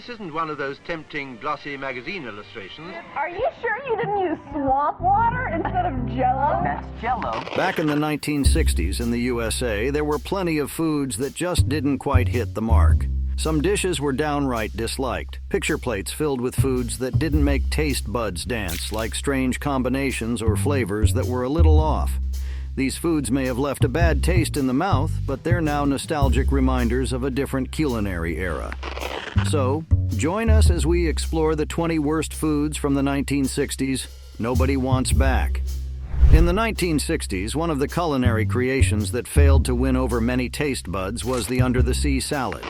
this isn't one of those tempting glossy magazine illustrations. Are you sure you didn't use swamp water instead of Jell-O? That's Jell-O. Back in the 1960s in the USA, there were plenty of foods that just didn't quite hit the mark. Some dishes were downright disliked. Picture plates filled with foods that didn't make taste buds dance, like strange combinations or flavors that were a little off. These foods may have left a bad taste in the mouth, but they're now nostalgic reminders of a different culinary era. So, join us as we explore the 20 worst foods from the 1960s nobody wants back. In the 1960s, one of the culinary creations that failed to win over many taste buds was the under-the-sea salad.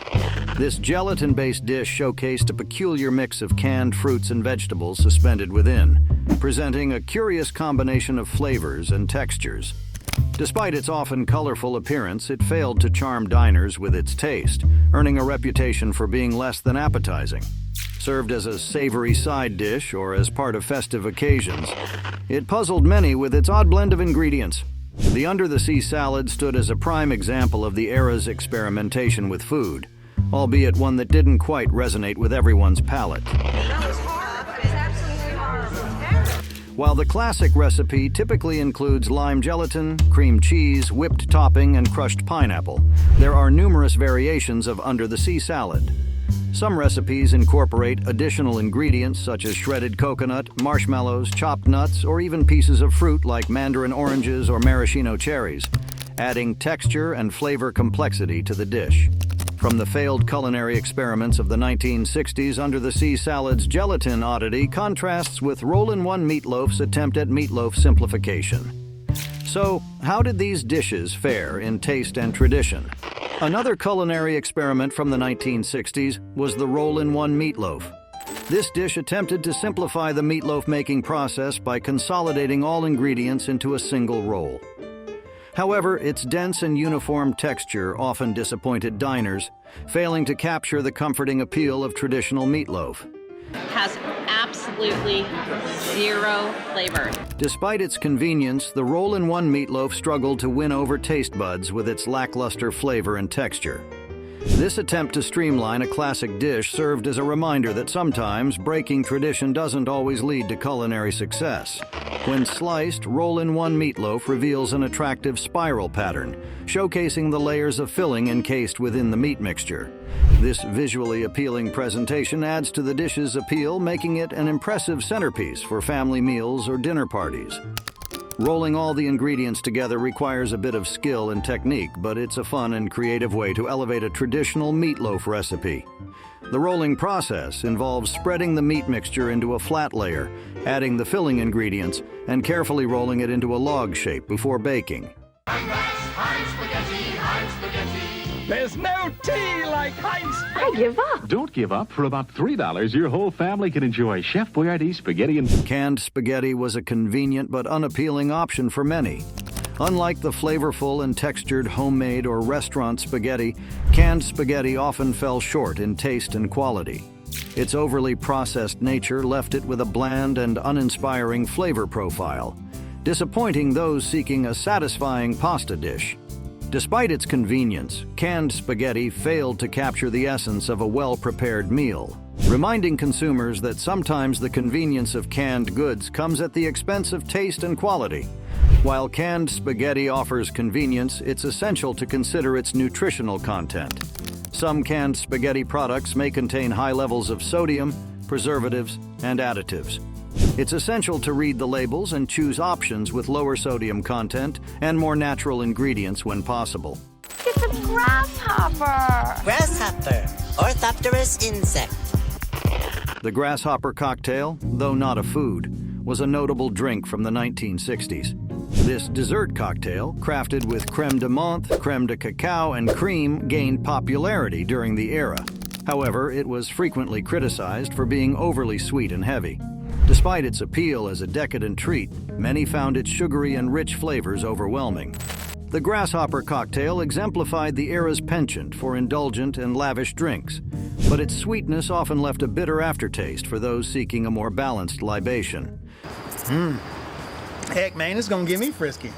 This gelatin-based dish showcased a peculiar mix of canned fruits and vegetables suspended within, presenting a curious combination of flavors and textures. Despite its often colorful appearance, it failed to charm diners with its taste, earning a reputation for being less than appetizing. Served as a savory side dish or as part of festive occasions, it puzzled many with its odd blend of ingredients. The under-the-sea salad stood as a prime example of the era's experimentation with food, albeit one that didn't quite resonate with everyone's palate. That was horrible. It was absolutely horrible. While the classic recipe typically includes lime gelatin, cream cheese, whipped topping, and crushed pineapple, there are numerous variations of under-the-sea salad. Some recipes incorporate additional ingredients such as shredded coconut, marshmallows, chopped nuts, or even pieces of fruit like mandarin oranges or maraschino cherries, adding texture and flavor complexity to the dish. From the failed culinary experiments of the 1960s, under-the-sea salad's gelatin oddity contrasts with roll-in-one meatloaf's attempt at meatloaf simplification. So, how did these dishes fare in taste and tradition? Another culinary experiment from the 1960s was the roll-in-one meatloaf. This dish attempted to simplify the meatloaf making process by consolidating all ingredients into a single roll. However, its dense and uniform texture often disappointed diners, failing to capture the comforting appeal of traditional meatloaf. Has absolutely zero flavor. Despite its convenience, the roll-in-one meatloaf struggled to win over taste buds with its lackluster flavor and texture. This attempt to streamline a classic dish served as a reminder that sometimes breaking tradition doesn't always lead to culinary success. When sliced, roll-in-one meatloaf reveals an attractive spiral pattern, showcasing the layers of filling encased within the meat mixture. This visually appealing presentation adds to the dish's appeal, making it an impressive centerpiece for family meals or dinner parties. Rolling all the ingredients together requires a bit of skill and technique, but it's a fun and creative way to elevate a traditional meatloaf recipe. The rolling process involves spreading the meat mixture into a flat layer, adding the filling ingredients, and carefully rolling it into a log shape before baking. There's no tea like Heinz. I give up. Don't give up. For about $3, your whole family can enjoy Chef Boyardee spaghetti and... Canned spaghetti was a convenient but unappealing option for many. Unlike the flavorful and textured homemade or restaurant spaghetti, canned spaghetti often fell short in taste and quality. Its overly processed nature left it with a bland and uninspiring flavor profile, disappointing those seeking a satisfying pasta dish. Despite its convenience, canned spaghetti failed to capture the essence of a well-prepared meal, reminding consumers that sometimes the convenience of canned goods comes at the expense of taste and quality. While canned spaghetti offers convenience, it's essential to consider its nutritional content. Some canned spaghetti products may contain high levels of sodium, preservatives, and additives. It's essential to read the labels and choose options with lower sodium content and more natural ingredients when possible. It's a grasshopper. Grasshopper, Orthopterus insect. The grasshopper cocktail, though not a food, was a notable drink from the 1960s. This dessert cocktail, crafted with crème de menthe, crème de cacao, and cream, gained popularity during the era. However, it was frequently criticized for being overly sweet and heavy. Despite its appeal as a decadent treat, many found its sugary and rich flavors overwhelming. The grasshopper cocktail exemplified the era's penchant for indulgent and lavish drinks, but its sweetness often left a bitter aftertaste for those seeking a more balanced libation. Heck, man, it's gonna get me frisky.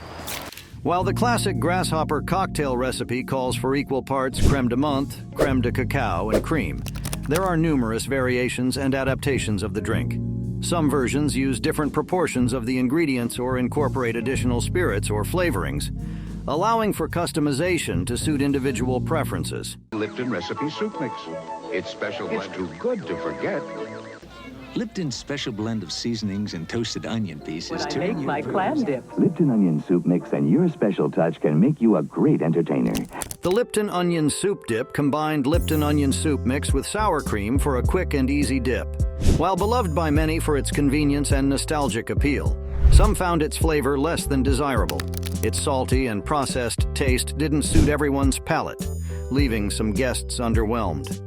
While the classic grasshopper cocktail recipe calls for equal parts crème de menthe, crème de cacao, and cream, There are numerous variations and adaptations of the drink. Some versions use different proportions of the ingredients or incorporate additional spirits or flavorings, allowing for customization to suit individual preferences. Lipton recipe soup mix. It's special blend. It's too good to forget. Lipton's special blend of seasonings and toasted onion pieces When I make my clam dip. Lipton onion soup mix and your special touch can make you a great entertainer. The Lipton Onion Soup Dip combined Lipton Onion Soup mix with sour cream for a quick and easy dip. While beloved by many for its convenience and nostalgic appeal, some found its flavor less than desirable. Its salty and processed taste didn't suit everyone's palate, leaving some guests underwhelmed.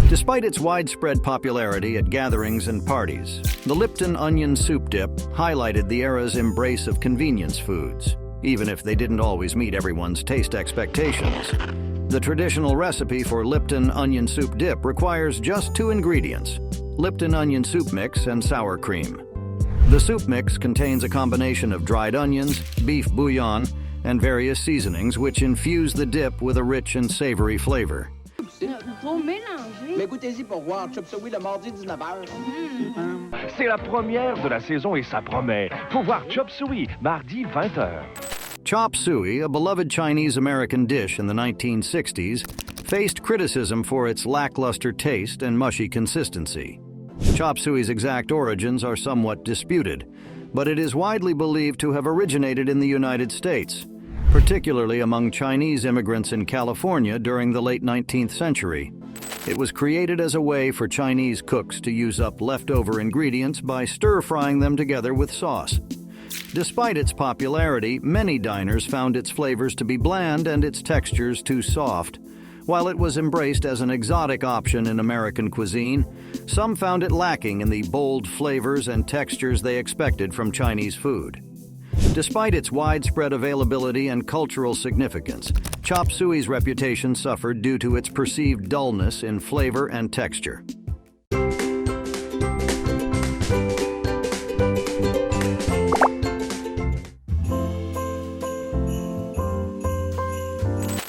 Despite its widespread popularity at gatherings and parties, the Lipton Onion Soup Dip highlighted the era's embrace of convenience foods, even if they didn't always meet everyone's taste expectations. The traditional recipe for Lipton Onion Soup Dip requires just 2 ingredients: Lipton Onion Soup Mix and sour cream. The soup mix contains a combination of dried onions, beef bouillon, and various seasonings which infuse the dip with a rich and savory flavor. C'est la première de la saison et ça promet. Faut voir Chop Suey, mardi 20h. Chop suey, a beloved Chinese-American dish in the 1960s, faced criticism for its lackluster taste and mushy consistency. Chop suey's exact origins are somewhat disputed, but it is widely believed to have originated in the United States, particularly among Chinese immigrants in California during the late 19th century. It was created as a way for Chinese cooks to use up leftover ingredients by stir-frying them together with sauce. Despite its popularity, many diners found its flavors to be bland and its textures too soft. While it was embraced as an exotic option in American cuisine, some found it lacking in the bold flavors and textures they expected from Chinese food. Despite its widespread availability and cultural significance, chop suey's reputation suffered due to its perceived dullness in flavor and texture.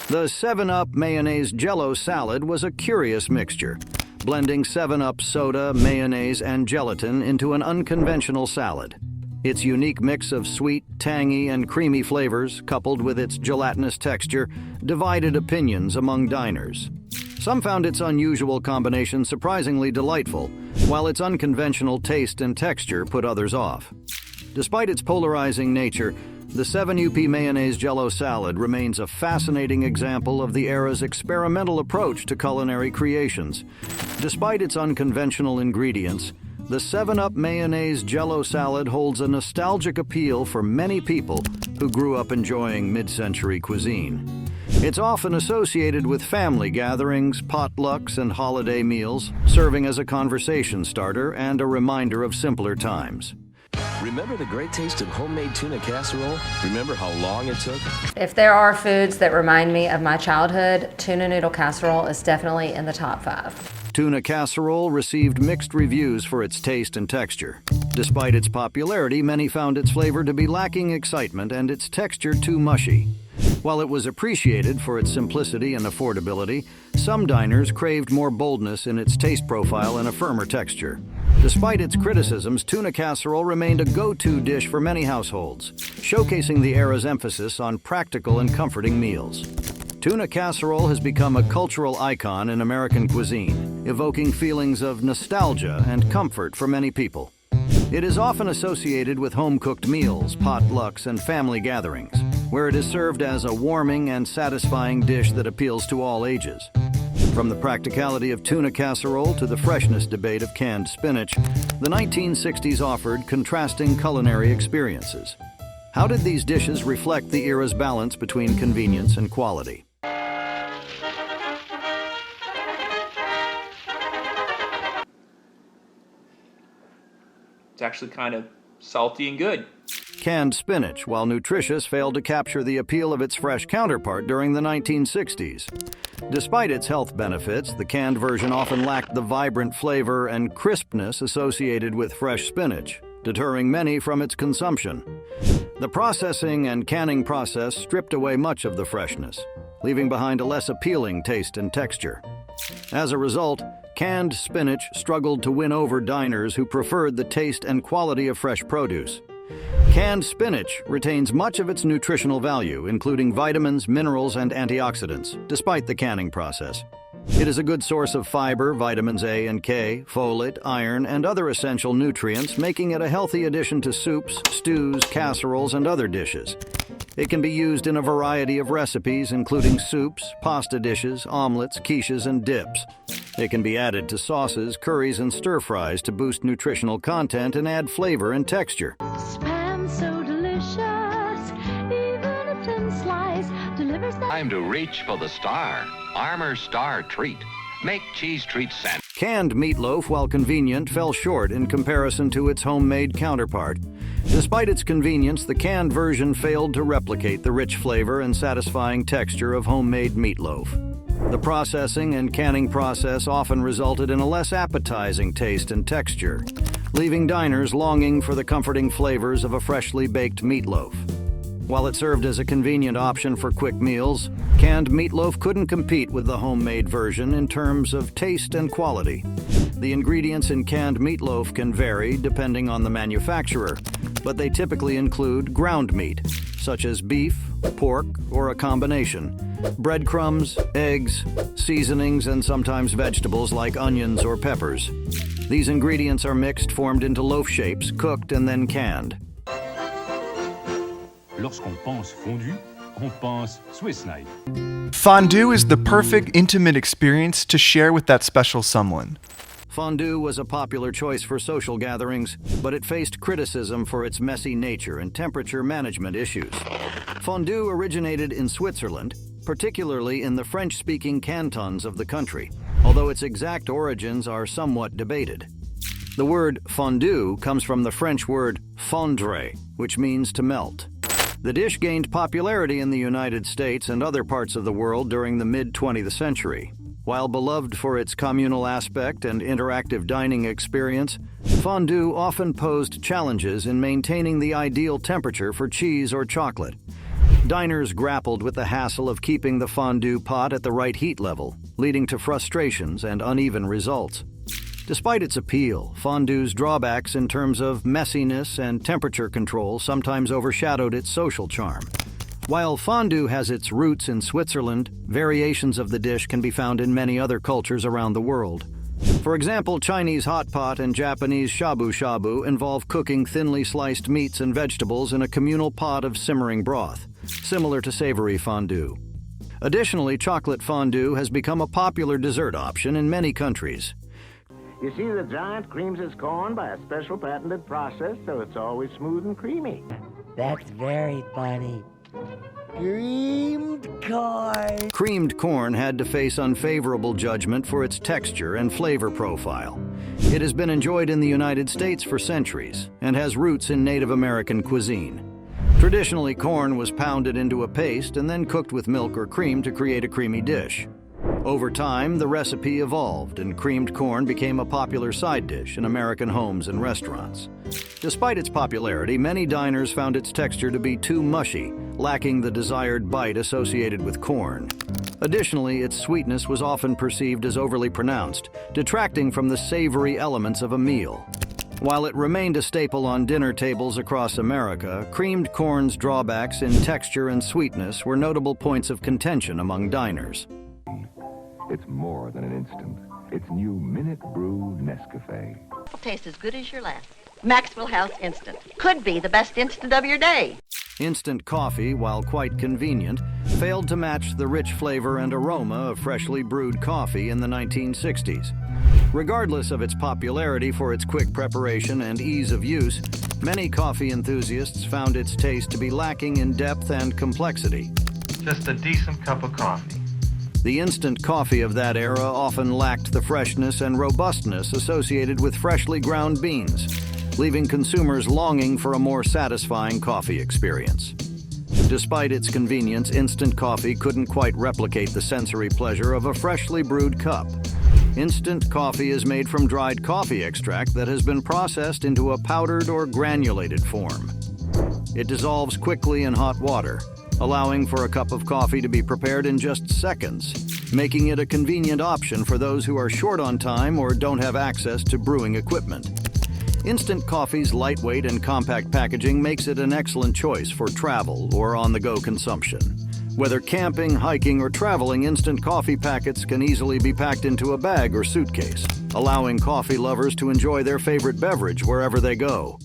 The 7-Up Mayonnaise Jell-O salad was a curious mixture, blending 7-Up soda, mayonnaise, and gelatin into an unconventional salad. Its unique mix of sweet, tangy, and creamy flavors, coupled with its gelatinous texture, divided opinions among diners. Some found its unusual combination surprisingly delightful, while its unconventional taste and texture put others off. Despite its polarizing nature, the 7-UP Mayonnaise Jell-O salad remains a fascinating example of the era's experimental approach to culinary creations. Despite its unconventional ingredients, the 7-Up Mayonnaise Jell-O salad holds a nostalgic appeal for many people who grew up enjoying mid-century cuisine. It's often associated with family gatherings, potlucks, and holiday meals, serving as a conversation starter and a reminder of simpler times. Remember the great taste of homemade tuna casserole? Remember how long it took? If there are foods that remind me of my childhood, tuna noodle casserole is definitely in the top 5. Tuna casserole received mixed reviews for its taste and texture. Despite its popularity, many found its flavor to be lacking excitement and its texture too mushy. While it was appreciated for its simplicity and affordability, some diners craved more boldness in its taste profile and a firmer texture. Despite its criticisms, tuna casserole remained a go-to dish for many households, showcasing the era's emphasis on practical and comforting meals. Tuna casserole has become a cultural icon in American cuisine, evoking feelings of nostalgia and comfort for many people. It is often associated with home-cooked meals, potlucks, and family gatherings, where it is served as a warming and satisfying dish that appeals to all ages. From the practicality of tuna casserole to the freshness debate of canned spinach, the 1960s offered contrasting culinary experiences. How did these dishes reflect the era's balance between convenience and quality? It's actually kind of salty and good. Canned spinach, while nutritious, failed to capture the appeal of its fresh counterpart during the 1960s. Despite its health benefits, the canned version often lacked the vibrant flavor and crispness associated with fresh spinach, deterring many from its consumption. The processing and canning process stripped away much of the freshness, leaving behind a less appealing taste and texture. As a result, canned spinach struggled to win over diners who preferred the taste and quality of fresh produce. Canned spinach retains much of its nutritional value, including vitamins, minerals, and antioxidants, despite the canning process. It is a good source of fiber, vitamins A and K, folate, iron, and other essential nutrients, making it a healthy addition to soups, stews, casseroles, and other dishes. It can be used in a variety of recipes, including soups, pasta dishes, omelets, quiches, and dips. It can be added to sauces, curries, and stir-fries to boost nutritional content and add flavor and texture. Spam so delicious, even a thin slice delivers that. Time to reach for the star. Armour Star Treat. Make cheese treat sandwich. Canned meatloaf, while convenient, fell short in comparison to its homemade counterpart. Despite its convenience, the canned version failed to replicate the rich flavor and satisfying texture of homemade meatloaf. The processing and canning process often resulted in a less appetizing taste and texture, leaving diners longing for the comforting flavors of a freshly baked meatloaf. While it served as a convenient option for quick meals, canned meatloaf couldn't compete with the homemade version in terms of taste and quality. The ingredients in canned meatloaf can vary depending on the manufacturer, but they typically include ground meat, such as beef, pork, or a combination, breadcrumbs, eggs, seasonings, and sometimes vegetables like onions or peppers. These ingredients are mixed, formed into loaf shapes, cooked, and then canned. Lorsqu'on pense fondue, on pense Swiss knife. Fondue is the perfect intimate experience to share with that special someone. Fondue was a popular choice for social gatherings, but it faced criticism for its messy nature and temperature management issues. Fondue originated in Switzerland, particularly in the French-speaking cantons of the country, although its exact origins are somewhat debated. The word fondue comes from the French word fondre, which means to melt. The dish gained popularity in the United States and other parts of the world during the mid-20th century. While beloved for its communal aspect and interactive dining experience, fondue often posed challenges in maintaining the ideal temperature for cheese or chocolate. Diners grappled with the hassle of keeping the fondue pot at the right heat level, leading to frustrations and uneven results. Despite its appeal, fondue's drawbacks in terms of messiness and temperature control sometimes overshadowed its social charm. While fondue has its roots in Switzerland, variations of the dish can be found in many other cultures around the world. For example, Chinese hot pot and Japanese shabu shabu involve cooking thinly sliced meats and vegetables in a communal pot of simmering broth, similar to savory fondue. Additionally, chocolate fondue has become a popular dessert option in many countries. You see, the giant creams his corn by a special patented process, so it's always smooth and creamy. That's very funny. Creamed corn. Creamed corn had to face unfavorable judgment for its texture and flavor profile. It has been enjoyed in the United States for centuries and has roots in Native American cuisine. Traditionally, corn was pounded into a paste and then cooked with milk or cream to create a creamy dish. Over time, the recipe evolved and creamed corn became a popular side dish in American homes and restaurants. Despite its popularity, many diners found its texture to be too mushy, lacking the desired bite associated with corn. Additionally, its sweetness was often perceived as overly pronounced, detracting from the savory elements of a meal. While it remained a staple on dinner tables across America, creamed corn's drawbacks in texture and sweetness were notable points of contention among diners. It's more than an instant. It's new Minute Brew Nescafe. It'll taste as good as your last. Maxwell House Instant. Could be the best instant of your day. Instant coffee, while quite convenient, failed to match the rich flavor and aroma of freshly brewed coffee in the 1960s. Regardless of its popularity for its quick preparation and ease of use, many coffee enthusiasts found its taste to be lacking in depth and complexity. Just a decent cup of coffee. The instant coffee of that era often lacked the freshness and robustness associated with freshly ground beans, leaving consumers longing for a more satisfying coffee experience. Despite its convenience, instant coffee couldn't quite replicate the sensory pleasure of a freshly brewed cup. Instant coffee is made from dried coffee extract that has been processed into a powdered or granulated form. It dissolves quickly in hot water, allowing for a cup of coffee to be prepared in just seconds, making it a convenient option for those who are short on time or don't have access to brewing equipment. Instant coffee's lightweight and compact packaging makes it an excellent choice for travel or on-the-go consumption. Whether camping, hiking, or traveling, instant coffee packets can easily be packed into a bag or suitcase, allowing coffee lovers to enjoy their favorite beverage wherever they go.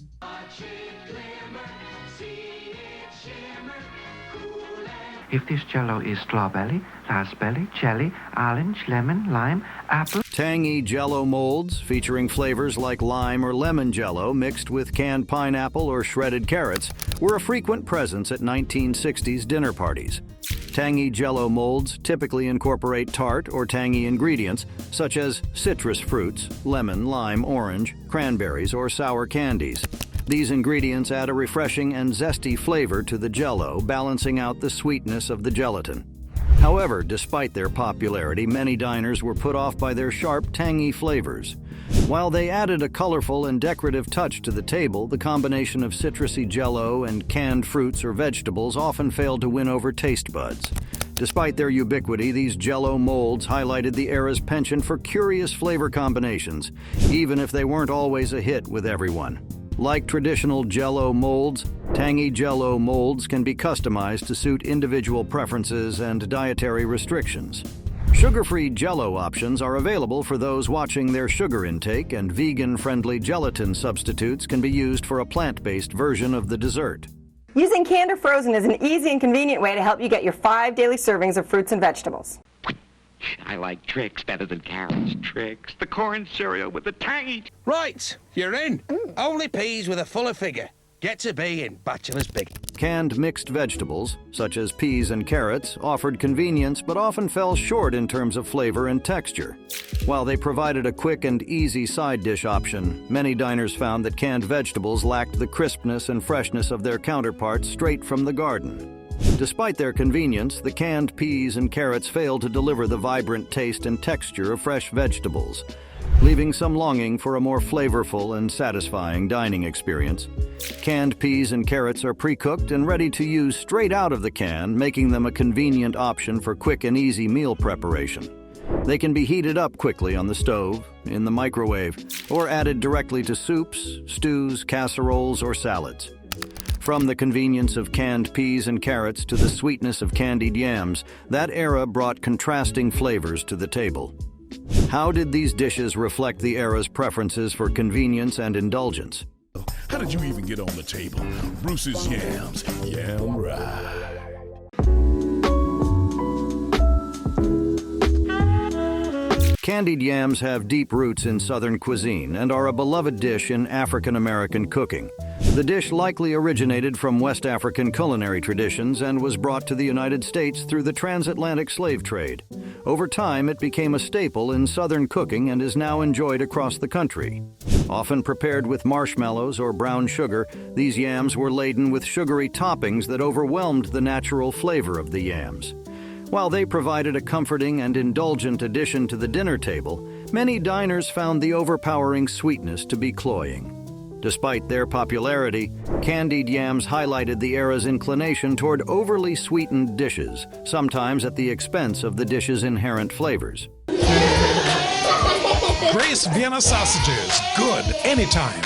If this Jell-O is strawberry, raspberry, cherry, orange, lemon, lime, apple. Tangy Jell-O molds featuring flavors like lime or lemon Jell-O mixed with canned pineapple or shredded carrots were a frequent presence at 1960s dinner parties. Tangy Jell-O molds typically incorporate tart or tangy ingredients such as citrus fruits, lemon, lime, orange, cranberries, or sour candies. These ingredients add a refreshing and zesty flavor to the Jell-O, balancing out the sweetness of the gelatin. However, despite their popularity, many diners were put off by their sharp, tangy flavors. While they added a colorful and decorative touch to the table, the combination of citrusy Jell-O and canned fruits or vegetables often failed to win over taste buds. Despite their ubiquity, these Jell-O molds highlighted the era's penchant for curious flavor combinations, even if they weren't always a hit with everyone. Like traditional Jell-O molds, tangy Jell-O molds can be customized to suit individual preferences and dietary restrictions. Sugar-free Jell-O options are available for those watching their sugar intake, and vegan-friendly gelatin substitutes can be used for a plant-based version of the dessert. Using canned or frozen is an easy and convenient way to help you get your 5 daily servings of fruits and vegetables. I like Trix better than carrots. Trix, the corn cereal with the tangy... Right, you're in. Only peas with a fuller figure. Get to be in Bachelor's Big. Canned mixed vegetables, such as peas and carrots, offered convenience but often fell short in terms of flavor and texture. While they provided a quick and easy side dish option, many diners found that canned vegetables lacked the crispness and freshness of their counterparts straight from the garden. Despite their convenience, the canned peas and carrots failed to deliver the vibrant taste and texture of fresh vegetables, leaving some longing for a more flavorful and satisfying dining experience. Canned peas and carrots are pre-cooked and ready to use straight out of the can, making them a convenient option for quick and easy meal preparation. They can be heated up quickly on the stove, in the microwave, or added directly to soups, stews, casseroles, or salads. From the convenience of canned peas and carrots to the sweetness of candied yams, that era brought contrasting flavors to the table. How did these dishes reflect the era's preferences for convenience and indulgence? How did you even get on the table? Bruce's yams. Yam right. Candied yams have deep roots in Southern cuisine and are a beloved dish in African American cooking. The dish likely originated from West African culinary traditions and was brought to the United States through the transatlantic slave trade. Over time, it became a staple in Southern cooking and is now enjoyed across the country. Often prepared with marshmallows or brown sugar, these yams were laden with sugary toppings that overwhelmed the natural flavor of the yams. While they provided a comforting and indulgent addition to the dinner table, many diners found the overpowering sweetness to be cloying. Despite their popularity, candied yams highlighted the era's inclination toward overly sweetened dishes, sometimes at the expense of the dish's inherent flavors. Grace Vienna sausages. Good anytime.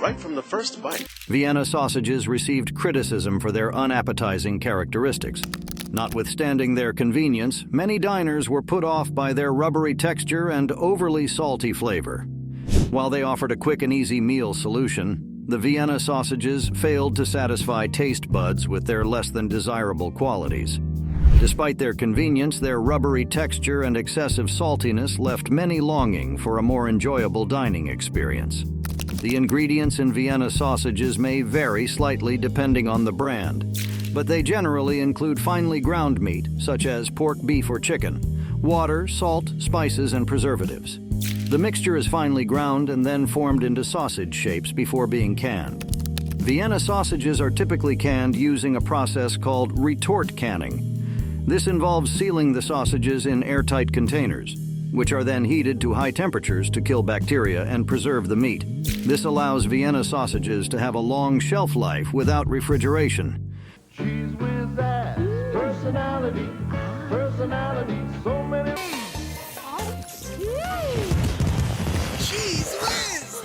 Right from the first bite. Vienna sausages received criticism for their unappetizing characteristics. Notwithstanding their convenience, many diners were put off by their rubbery texture and overly salty flavor. While they offered a quick and easy meal solution, the Vienna sausages failed to satisfy taste buds with their less than desirable qualities. Despite their convenience, their rubbery texture and excessive saltiness left many longing for a more enjoyable dining experience. The ingredients in Vienna sausages may vary slightly depending on the brand, but they generally include finely ground meat, such as pork, beef, or chicken, water, salt, spices, and preservatives. The mixture is finely ground and then formed into sausage shapes before being canned. Vienna sausages are typically canned using a process called retort canning. This involves sealing the sausages in airtight containers. which are then heated to high temperatures to kill bacteria and preserve the meat. This allows Vienna sausages to have a long shelf life without refrigeration. Cheese whiz ass, personality, so many. Cheese Whiz!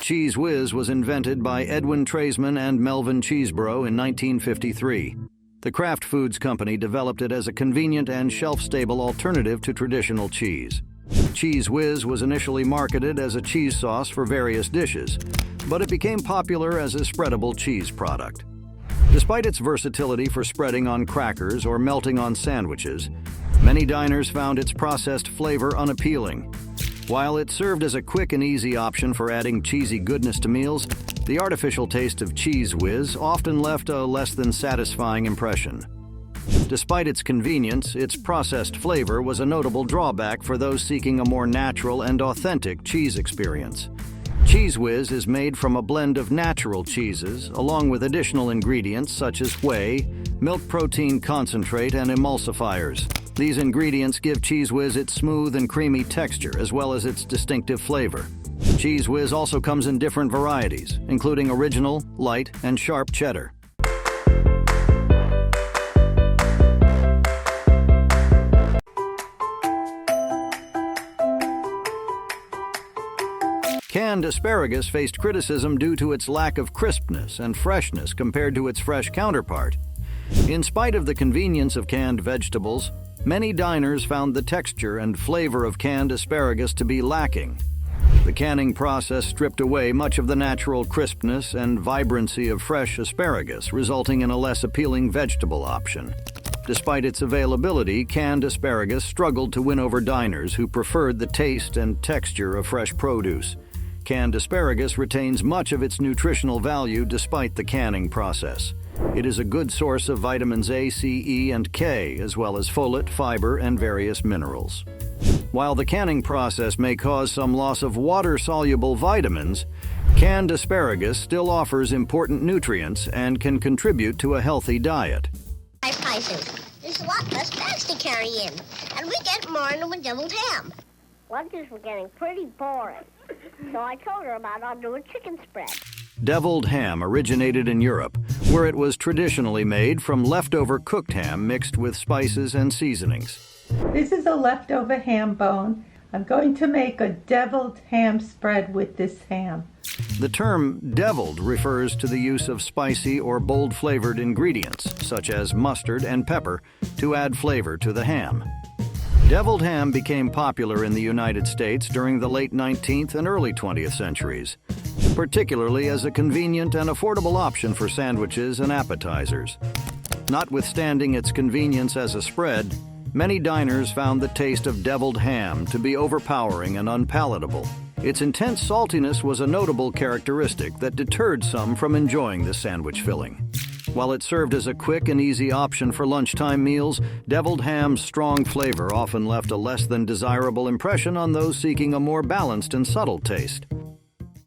Cheese Whiz was invented by Edwin Treisman and Melvin Cheesebro in 1953. The Kraft Foods Company developed it as a convenient and shelf-stable alternative to traditional cheese. Cheese Whiz was initially marketed as a cheese sauce for various dishes, but it became popular as a spreadable cheese product. Despite its versatility for spreading on crackers or melting on sandwiches, many diners found its processed flavor unappealing. While it served as a quick and easy option for adding cheesy goodness to meals, the artificial taste of Cheese Whiz often left a less than satisfying impression. Despite its convenience, its processed flavor was a notable drawback for those seeking a more natural and authentic cheese experience. Cheese Whiz is made from a blend of natural cheeses, along with additional ingredients such as whey, milk protein concentrate, and emulsifiers. These ingredients give Cheese Whiz its smooth and creamy texture, as well as its distinctive flavor. Cheese Whiz also comes in different varieties, including original, light, and sharp cheddar. Canned asparagus faced criticism due to its lack of crispness and freshness compared to its fresh counterpart. In spite of the convenience of canned vegetables, many diners found the texture and flavor of canned asparagus to be lacking. The canning process stripped away much of the natural crispness and vibrancy of fresh asparagus, resulting in a less appealing vegetable option. Despite its availability, canned asparagus struggled to win over diners who preferred the taste and texture of fresh produce. Canned asparagus retains much of its nutritional value despite the canning process. It is a good source of vitamins A, C, E, and K, as well as folate, fiber, and various minerals. While the canning process may cause some loss of water-soluble vitamins, canned asparagus still offers important nutrients and can contribute to a healthy diet. High prices. There's a lot less bags to carry in, and we get more in with deviled ham. Lunches were getting pretty boring, so I told her about our new chicken spread. Deviled ham originated in Europe, where it was traditionally made from leftover cooked ham mixed with spices and seasonings. This is a leftover ham bone. I'm going to make a deviled ham spread with this ham. The term deviled refers to the use of spicy or bold-flavored ingredients, such as mustard and pepper, to add flavor to the ham. Deviled ham became popular in the United States during the late 19th and early 20th centuries, particularly as a convenient and affordable option for sandwiches and appetizers. Notwithstanding its convenience as a spread, many diners found the taste of deviled ham to be overpowering and unpalatable. Its intense saltiness was a notable characteristic that deterred some from enjoying the sandwich filling. While it served as a quick and easy option for lunchtime meals, deviled ham's strong flavor often left a less than desirable impression on those seeking a more balanced and subtle taste.